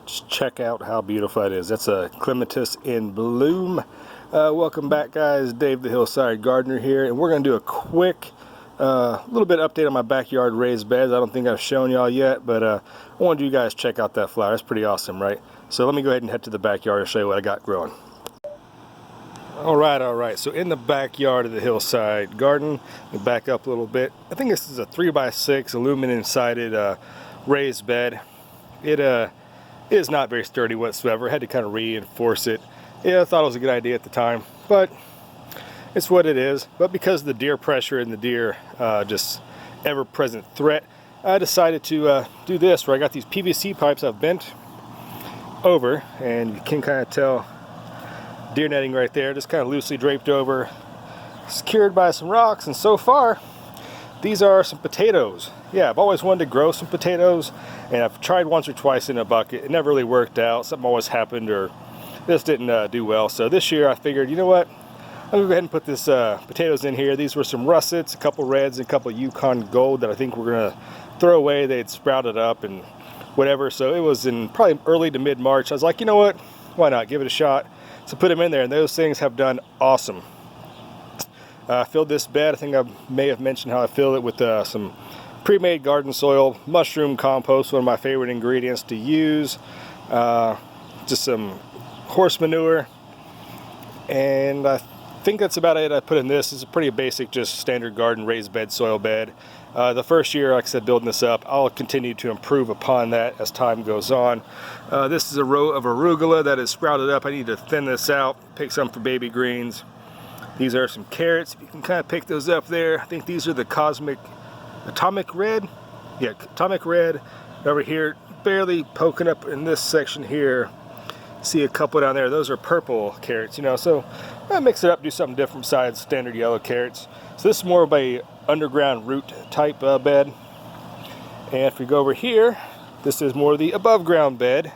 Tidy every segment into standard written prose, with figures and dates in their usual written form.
Just check out how beautiful that is. That's a clematis in bloom. Welcome back, guys. Dave the Hillside Gardener here, and we're going to do a quick little bit update on my backyard raised beds. I don't think I've shown y'all yet, but I wanted you guys to check out that flower. That's pretty awesome, right? So let me go ahead and head to the backyard and show you what I got growing. All right. So in the backyard of the Hillside Garden, we back up a little bit. I think this is a 3x6 aluminum sided raised bed. It is not very sturdy whatsoever. I had to kind of reinforce it. Yeah, I thought it was a good idea at the time, but it's what it is. But because of the deer pressure and the deer just ever-present threat, I decided to do this, where I got these PVC pipes I've bent over, and you can kind of tell deer netting right there, just kind of loosely draped over, secured by some rocks. And so far, these are some potatoes. Yeah, I've always wanted to grow some potatoes, and I've tried once or twice in a bucket. It never really worked out. Something always happened, or this didn't do well. So this year I figured, you know what, I'm gonna go ahead and put this potatoes in here. These were some russets, a couple reds, and a couple Yukon Gold that I think we're gonna throw away. They had sprouted up and whatever. So it was in probably early to mid-March. I was like, you know what, why not give it a shot? So put them in there, and those things have done awesome. I filled this bed. I think I may have mentioned how I filled it with some pre-made garden soil, mushroom compost, one of my favorite ingredients to use, just some horse manure, and I think that's about it. I put in this. It's a pretty basic, just standard garden raised bed, soil bed. The first year, like I said, building this up, I'll continue to improve upon that as time goes on. This is a row of arugula that is sprouted up. I need to thin this out, pick some for baby greens. These are some carrots. You can kind of pick those up there. I think these are the Atomic Red. Yeah, Atomic Red. Over here, barely poking up in this section here. See a couple down there. Those are purple carrots, you know. So I mix it up, do something different besides standard yellow carrots. So this is more of a underground root type bed. And if we go over here, this is more of the above ground bed.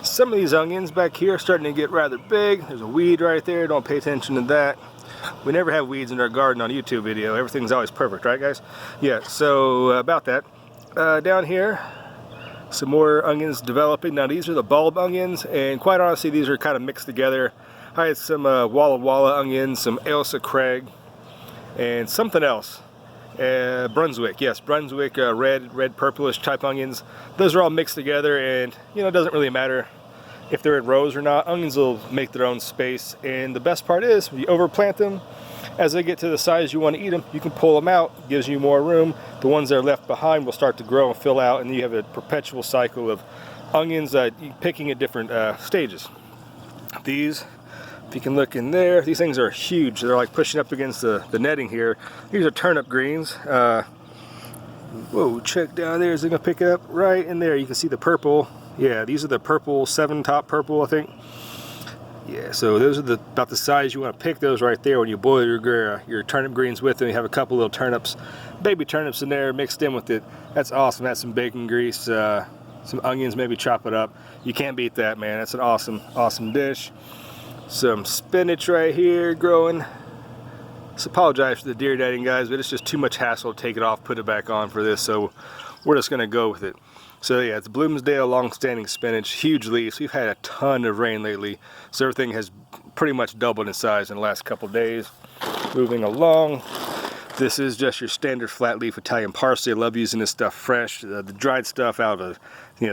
Some of these onions back here are starting to get rather big. There's a weed right there. Don't pay attention to that. We never have weeds in our garden on a YouTube video. Everything's always perfect, right, guys? Yeah, so about that. Down here, some more onions developing. Now, these are the bulb onions, and quite honestly, these are kind of mixed together. I had some Walla Walla onions, some Ailsa Craig, and something else. Brunswick, yes, Brunswick red purplish type onions. Those are all mixed together, and you know, it doesn't really matter if they're in rows or not. Onions will make their own space, and the best part is, when you overplant them, as they get to the size you want to eat them, you can pull them out. Gives you more room. The ones that are left behind will start to grow and fill out, and you have a perpetual cycle of onions picking at different stages. These, if you can look in there, these things are huge. They're like pushing up against the netting here. These are turnip greens. Whoa, check down there. Is it gonna pick it up? Right in there, you can see the purple. Yeah, these are the purple, 7-top purple, I think. Yeah, so those are about the size you want to pick those right there when you boil your turnip greens with them. You have a couple little turnips, baby turnips in there mixed in with it. That's awesome. That's some bacon grease, some onions, maybe chop it up. You can't beat that, man. That's an awesome dish. Some spinach right here growing. Just apologize for the deer netting, guys, but it's just too much hassle to take it off, put it back on for this, so we're just gonna go with it. So yeah, it's Bloomsdale long-standing spinach, huge leaves. We've had a ton of rain lately, so everything has pretty much doubled in size in the last couple days. Moving along, this is just your standard flat leaf Italian parsley. I love using this stuff fresh. The dried stuff out of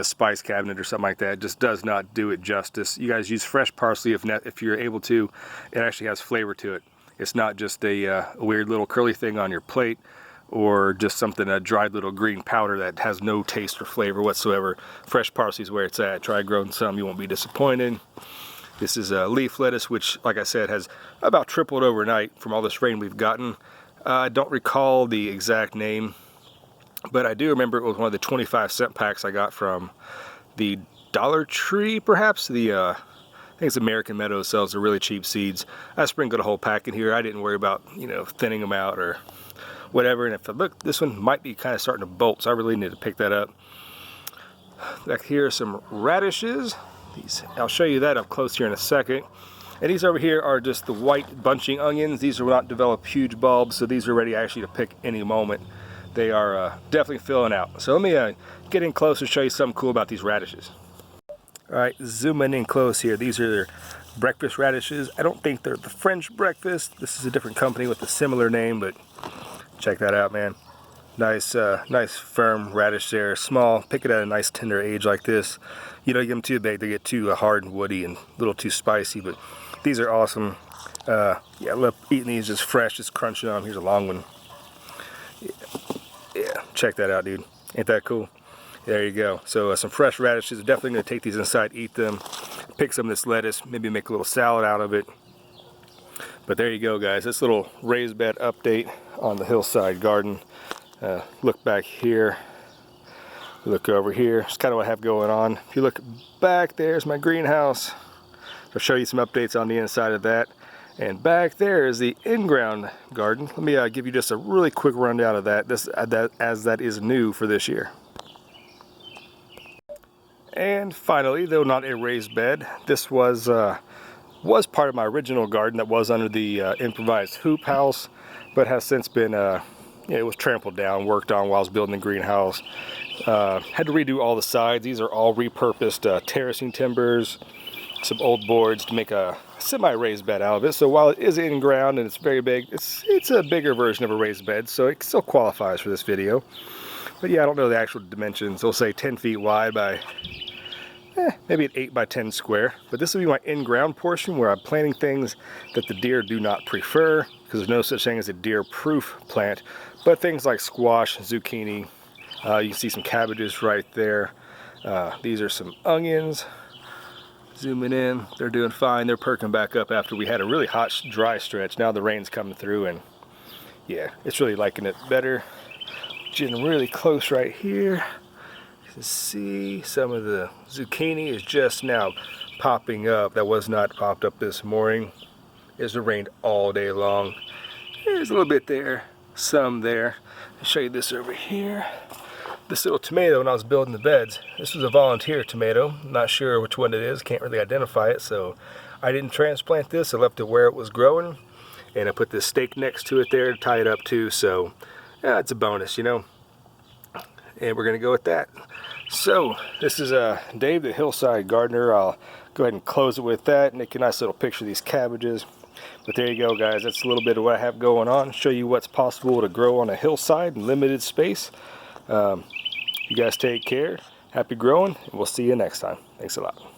spice cabinet or something like that just does not do it justice. You guys use fresh parsley if you're able to. It actually has flavor to it. It's not just a weird little curly thing on your plate, or just something, a dried little green powder that has no taste or flavor whatsoever. Fresh parsley is where it's at. Try growing some, you won't be disappointed. This is a leaf lettuce, which, like I said, has about tripled overnight from all this rain we've gotten. I don't recall the exact name, but I do remember it was one of the 25-cent packs I got from the Dollar Tree, perhaps. I think it's American Meadow sells the really cheap seeds. I sprinkled a whole pack in here. I didn't worry about, thinning them out or whatever. And if I look, this one might be kind of starting to bolt, so I really need to pick that up. Back here are some radishes. I'll show you that up close here in a second. And these over here are just the white bunching onions. These will not develop huge bulbs, so these are ready actually to pick any moment. They are definitely filling out. So let me get in close and show you something cool about these radishes. Alright, zooming in close here. These are breakfast radishes. I don't think they're the French breakfast. This is a different company with a similar name, but check that out, man. Nice, nice firm radish there. Small. Pick it at a nice tender age like this. You don't get them too big; they get too hard and woody and a little too spicy. But these are awesome. Yeah, I love eating these just fresh, just crunching on them. Here's a long one. Yeah, check that out, dude. Ain't that cool? There you go. So some fresh radishes. Definitely going to take these inside, eat them. Pick some of this lettuce, maybe make a little salad out of it. But there you go, guys. This little raised bed update on the Hillside garden. Look back here. Look over here. It's kind of what I have going on. If you look back, there's my greenhouse. I'll show you some updates on the inside of that. And back there is the in-ground garden. Let me give you just a really quick rundown of that. As that is new for this year. And finally, though not a raised bed, this was part of my original garden that was under the improvised hoop house, but has since been, it was trampled down, worked on while I was building the greenhouse. Had to redo all the sides. These are all repurposed terracing timbers, some old boards to make a semi-raised bed out of it. So while it is in ground and it's very big, it's a bigger version of a raised bed, so it still qualifies for this video. But yeah, I don't know the actual dimensions. They'll say 10 feet wide by maybe an 8 by 10 square. But this will be my in-ground portion where I'm planting things that the deer do not prefer, because there's no such thing as a deer-proof plant. But things like squash, zucchini, you can see some cabbages right there. These are some onions. Zooming in, they're doing fine. They're perking back up after we had a really hot, dry stretch. Now the rain's coming through, and yeah, it's really liking it better. Getting really close right here. You can see some of the zucchini is just now popping up. That was not popped up this morning. It's rained all day long. There's a little bit there, some there. I'll show you this over here. This little tomato, when I was building the beds, this was a volunteer tomato. I'm not sure which one it is, can't really identify it, so I didn't transplant this. I left it where it was growing, and I put this stake next to it there to tie it up to, so yeah, it's a bonus, you know. And we're gonna go with that. So this is Dave, the Hillside Gardener. I'll go ahead and close it with that. Make a nice little picture of these cabbages. But there you go, guys. That's a little bit of what I have going on. Show you what's possible to grow on a hillside in limited space. You guys take care. Happy growing, and we'll see you next time. Thanks a lot.